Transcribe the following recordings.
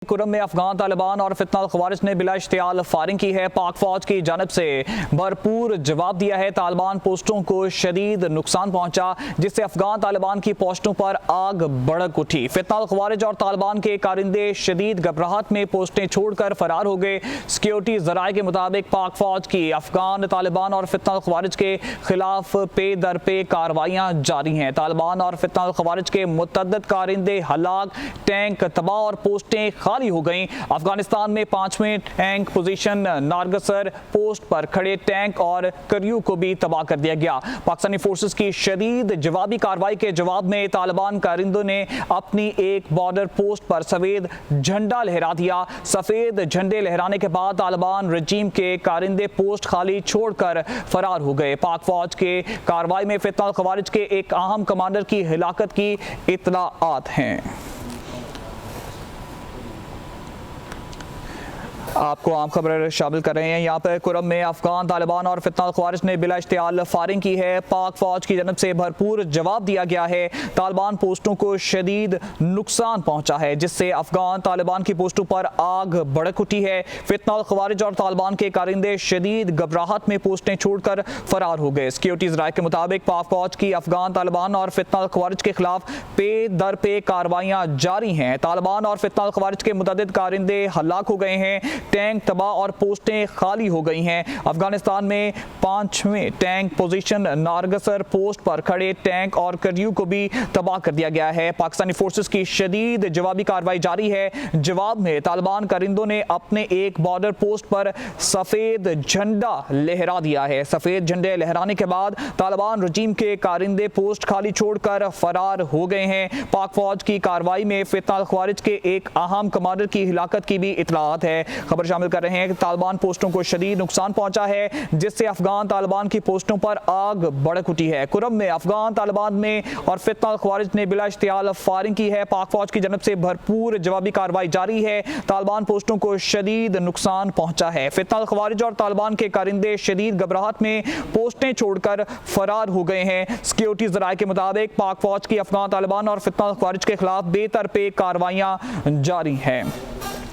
कुरम में अफगान तालिबान और फितना ख्वारिज ने बिला इश्तियाल फायरिंग की है। पाक फौज की जानब से भरपूर जवाब दिया है। तालिबान पोस्टों को शदीद नुकसान पहुंचा, जिससे अफगान तालिबान की पोस्टों पर आग भड़क उठी। फितना ख्वारिज और तालिबान के कारिंदे शदीद घबराहट में पोस्टें छोड़कर फरार हो गए। सिक्योरिटी जराये के मुताबिक पाक फौज की अफगान तालिबान और फितना ख्वारिज के खिलाफ पे दर पे कार्रवाइयाँ जारी हैं। तालिबान और फितना ख्वारिज के मुतअद्दिद कारिंदे हलाक, टैंक तबाह और पोस्टें खाली हो गई। अफगानिस्तान में 5वें टैंक पोजीशन नारगसर पोस्ट पर खड़े टैंक और क्रू को भी तबाह कर दिया गया। पाकिस्तानी फोर्सेस की शदीद जवाबी कार्रवाई के जवाब में तालिबान कारिंदों ने अपनी एक बॉर्डर पोस्ट पर सफेद झंडा लहरा दिया। सफेद झंडे लहराने के बाद तालिबान रजीम के कारिंदे पोस्ट खाली छोड़कर फरार हो गए। पाक फौज के कार्रवाई में फितना ख्वारिज के एक अहम कमांडर की हिलाकत की इत्तलाआत हैं। आपको आम खबर शामिल कर रहे हैं। यहाँ पर कुरम में अफगान तालिबान और फितना ख्वारिज ने बिला इश्तियाल फायरिंग की है। पाक फौज की जानब से भरपूर जवाब दिया गया है। तालिबान पोस्टों को शदीद नुकसान पहुंचा है, जिससे अफगान तालिबान की पोस्टों पर आग भड़क उठी है। फितना ख्वारिज और तालिबान के कारिंदे शदीद घबराहट में पोस्टें छोड़कर फरार हो गए। सिक्योरिटी जराये के मुताबिक पाक फौज की अफगान तालिबान और फितना ख्वारिज के खिलाफ पे दर पे कार्रवाइयाँ जारी हैं। तालिबान और फितना ख्वारिज के मुतअद्दिद कारिंदे हलाक हो गए हैं, टैंक तबाह और पोस्टें खाली हो गई हैं। अफगानिस्तान में 5वें टैंक पोजीशन नारगसर पोस्ट पर खड़े टैंक और क्रू को भी तबाह कर दिया गया है। पाकिस्तानी फोर्सेस की शदीद जवाबी कार्रवाई जारी है। जवाब में तालिबान कारिंदों ने अपने एक बॉर्डर पोस्ट पर सफेद झंडा लहरा दिया है। सफेद झंडे लहराने के बाद तालिबान रजीम के कारिंदे पोस्ट खाली छोड़कर फरार हो गए हैं। पाक फौज की कार्रवाई में फितना ख्वारिज के एक अहम कमांडर की हिलाकत की भी इत्तलाआत है। खबर शामिल कर रहे हैं कि तालिबान पोस्टों को शदीद नुकसान पहुंचा है, जिससे अफगान तालिबान की पोस्टों पर आग भड़क उठी है। कुरम में अफगान तालिबान में और फितना ख्वारिज ने बिला इश्तियाल फायरिंग की है। पाक फौज की जानब से भरपूर जवाबी कार्रवाई जारी है। तालिबान पोस्टों को शदीद नुकसान पहुंचा है। फितना ख्वारिज और तालिबान के कारिंदे शदीद घबराहट में पोस्टें छोड़कर फरार हो गए हैं। सिक्योरिटी जराये के मुताबिक पाक फौज की अफगान तालिबान और फितना ख्वारिज के खिलाफ बेतरपे कार्रवाइयाँ जारी हैं।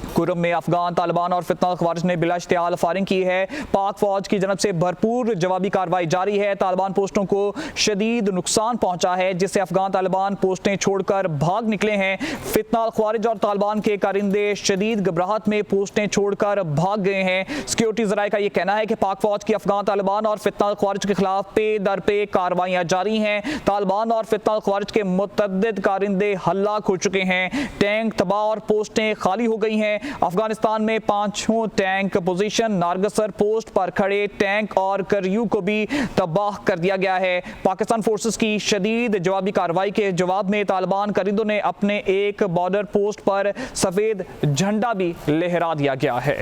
कुरम में अफगान तालिबान और फितना ख्वारिज ने बिला इश्तियाल फायरिंग की है। पाक फौज की जानब से भरपूर जवाबी कार्रवाई जारी है। तालिबान पोस्टों को शदीद नुकसान पहुंचा है, जिससे अफगान तालिबान पोस्टें छोड़कर भाग निकले हैं। फितना ख्वारिज और तालिबान के कारिंदे शदीद घबराहट में पोस्टें छोड़कर भाग गए हैं। सिक्योरिटी जराये का यह कहना है कि पाक फौज की अफगान तालिबान और फितना ख्वारिज के खिलाफ पे दर पे कार्रवाइयाँ जारी हैं। तालिबान और फितना ख्वारिज के मुतअद्दिद कारिंदे हलाक हो चुके हैं, टैंक तबाह और पोस्टें खाली हो गई हैं। अफगानिस्तान में 5वें टैंक पोजीशन नारगसर पोस्ट पर खड़े टैंक और क्रू को भी तबाह कर दिया गया है। पाकिस्तान फोर्सेस की शदीद जवाबी कार्रवाई के जवाब में तालिबान कारिंदों ने अपने एक बॉर्डर पोस्ट पर सफेद झंडा भी लहरा दिया गया है।